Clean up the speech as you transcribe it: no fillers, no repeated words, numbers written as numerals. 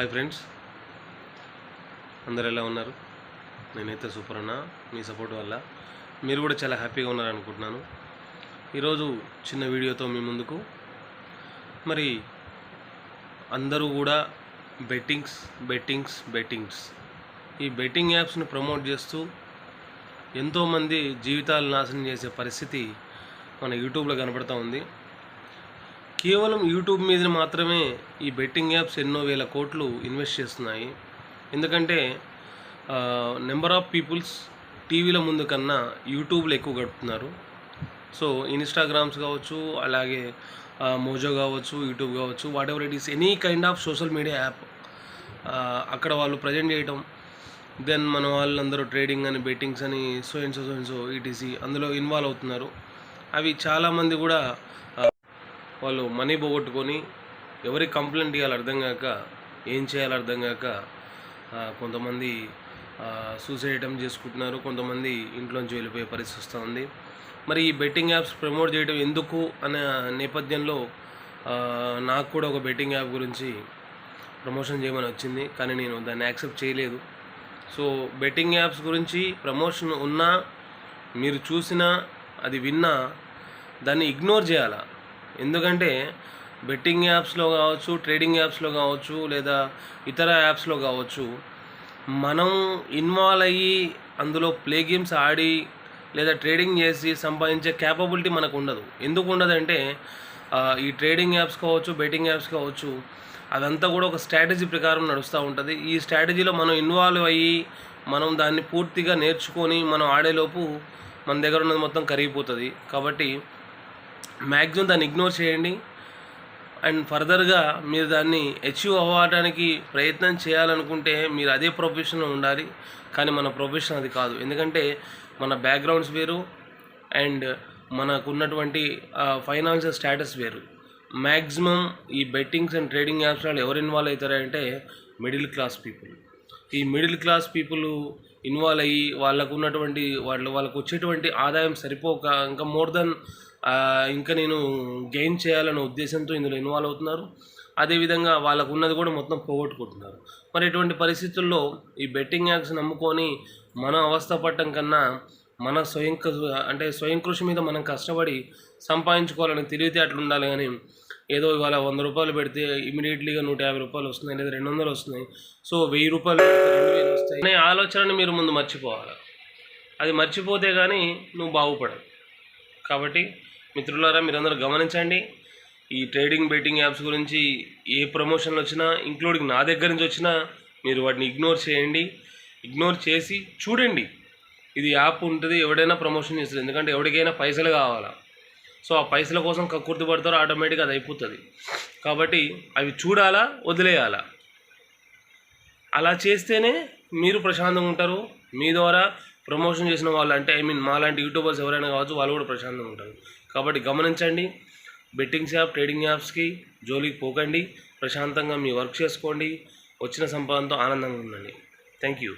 Hi friends, అందరు ఎలా ఉన్నారు? నేనైతే సూపర్ అన్నా. మీ సపోర్ట్ వల్ల మీరు కూడా చాలా హ్యాపీగా ఉన్నారనుకుంటున్నాను. ఈరోజు చిన్న వీడియోతో మీ ముందుకు. మరి అందరూ కూడా బెట్టింగ్స్ ఈ బెట్టింగ్ యాప్స్ని ప్రమోట్ చేస్తూ ఎంతోమంది జీవితాలు నాశనం చేసే పరిస్థితి మన యూట్యూబ్లో కనపడుతూ ఉంది. కేవలం యూట్యూబ్ మీద మాత్రమే ఈ బెట్టింగ్ యాప్స్ ఎన్నో వేల కోట్లు ఇన్వెస్ట్ చేస్తున్నాయి. ఎందుకంటే నెంబర్ ఆఫ్ పీపుల్స్ టీవీల ముందు కన్నా యూట్యూబ్లో ఎక్కువ గడుపుతున్నారు. సో ఇన్స్టాగ్రామ్స్ కావచ్చు, అలాగే మోజో కావచ్చు, యూట్యూబ్ కావచ్చు, what ever it is, any kind of social media app అక్కడ వాళ్ళు ప్రజెంట్ చేయటం. దెన్ మన వాళ్ళందరూ ట్రేడింగ్ అని, బెట్టింగ్స్ అని, సో అండ్ సో ఈటీసీ అందులో ఇన్వాల్వ్ అవుతున్నారు. అవి చాలామంది కూడా వాళ్ళు మనీ పోగొట్టుకొని ఎవరికి కంప్లైంట్ ఇవ్వాలి అర్థం కాక, ఏం చేయాలో అర్థం కాక కొంతమంది సూసైడ్ అటెంప్ట్ చేసుకుంటున్నారు, కొంతమంది ఇంట్లోంచి వెళ్ళిపోయే పరిస్థితి వస్తూ ఉంది. మరి ఈ బెట్టింగ్ యాప్స్ ప్రమోట్ చేయడం ఎందుకు అనే నేపథ్యంలో నాకు కూడా ఒక బెట్టింగ్ యాప్ గురించి ప్రమోషన్ చేయమని వచ్చింది, కానీ నేను దాన్ని యాక్సెప్ట్ చేయలేదు. సో బెట్టింగ్ యాప్స్ గురించి ప్రమోషన్ ఉన్నా, మీరు చూసినా, అది విన్నా దాన్ని ఇగ్నోర్ చేయాలా. ఎందుకంటే బెట్టింగ్ యాప్స్లో కావచ్చు, ట్రేడింగ్ యాప్స్లో కావచ్చు, లేదా ఇతర యాప్స్లో కావచ్చు, మనం ఇన్వాల్వ్ అయ్యి అందులో ప్లే గేమ్స్ ఆడి లేదా ట్రేడింగ్ చేసి సంపాదించే క్యాపబిలిటీ మనకు ఉండదు. ఎందుకు ఉండదంటే ఈ ట్రేడింగ్ యాప్స్ కావచ్చు, బెట్టింగ్ యాప్స్ కావచ్చు, అదంతా కూడా ఒక స్ట్రాటజీ ప్రకారం నడుస్తూ ఉంటుంది. ఈ స్ట్రాటజీలో మనం ఇన్వాల్వ్ అయ్యి మనం దాన్ని పూర్తిగా నేర్చుకొని మనం ఆడేలోపు మన దగ్గర ఉన్నది మొత్తం కరిగిపోతుంది. కాబట్టి మ్యాక్సిమం దాన్ని ఇగ్నోర్ చేయండి. అండ్ ఫర్దర్గా మీరు దాన్ని అచీవ్ అవ్వడానికి ప్రయత్నం చేయాలనుకుంటే మీరు అదే ప్రొఫెషన్లో ఉండాలి. కానీ మన ప్రొఫెషన్ అది కాదు. ఎందుకంటే మన బ్యాక్గ్రౌండ్స్ వేరు అండ్ మనకున్నటువంటి ఫైనాన్షియల్ స్టేటస్ వేరు. మ్యాక్సిమం ఈ బెట్టింగ్స్ అండ్ ట్రేడింగ్ యాప్స్లో ఎవరు ఇన్వాల్వ్ అవుతారంటే మిడిల్ క్లాస్ పీపుల్. ఈ మిడిల్ క్లాస్ పీపుల్ ఇన్వాల్వ్ అయ్యి వాళ్ళకు ఉన్నటువంటి వాళ్ళకు వచ్చేటువంటి ఆదాయం సరిపోక ఇంకా మోర్ దెన్ ఇంకా నేను గెయిన్ చేయాలనే ఉద్దేశంతో ఇందులో ఇన్వాల్వ్ అవుతున్నారు. అదేవిధంగా వాళ్ళకు ఉన్నది కూడా మొత్తం పోగొట్టుకుంటున్నారు. మరి ఇటువంటి పరిస్థితుల్లో ఈ బెట్టింగ్ యాప్స్ నమ్ముకొని మనం అవస్థ పడటం కన్నా మన స్వయం కృషి మీద మనం కష్టపడి సంపాదించుకోవాలని తెలివితేటలు ఉండాలి. కానీ ఏదో ఇవాళ 100 రూపాయలు పెడితే ఇమీడియట్లీగా 150 రూపాయలు వస్తున్నాయి, లేదా 200 వస్తున్నాయి, సో 1000 రూపాయలు 2000 వస్తాయి అనే ఆలోచనని మీరు ముందు మర్చిపోవాలి. అది మర్చిపోతే కానీ నువ్వు బాగుపడవు. కాబట్టి మిత్రులారా, మీరందరూ గమనించండి. ఈ ట్రేడింగ్ బెట్టింగ్ యాప్స్ గురించి ఏ ప్రమోషన్లు వచ్చినా, ఇంక్లూడింగ్ నా దగ్గర నుంచి వచ్చినా, మీరు వాటిని ఇగ్నోర్ చేయండి. ఇగ్నోర్ చేసి చూడండి, ఇది యాప్ ఉంటుంది, ఎవడైనా ప్రమోషన్ చేస్తుంది. ఎందుకంటే ఎవరికైనా పైసలు కావాలా. సో ఆ పైసల కోసం కక్కుర్తి పడతారో ఆటోమేటిక్గా అది అయిపోతుంది. కాబట్టి అవి చూడాలా, వదిలేయాలా. అలా చేస్తేనే మీరు ప్రశాంతంగా ఉంటారు. మీ ద్వారా ప్రమోషన్ చేసిన వాళ్ళు, అంటే మాలాంటి యూట్యూబర్స్ ఎవరైనా కావచ్చు, వాళ్ళు కూడా ప్రశాంతంగా ఉంటారు. కాబట్టి గమనించండి, బెట్టింగ్స్ యాప్, ట్రేడింగ్ యాప్స్కి జోలికి పోకండి. ప్రశాంతంగా మీ వర్క్ చేసుకోండి. వచ్చిన సంపాదనతో ఆనందంగా ఉండండి. Thank you.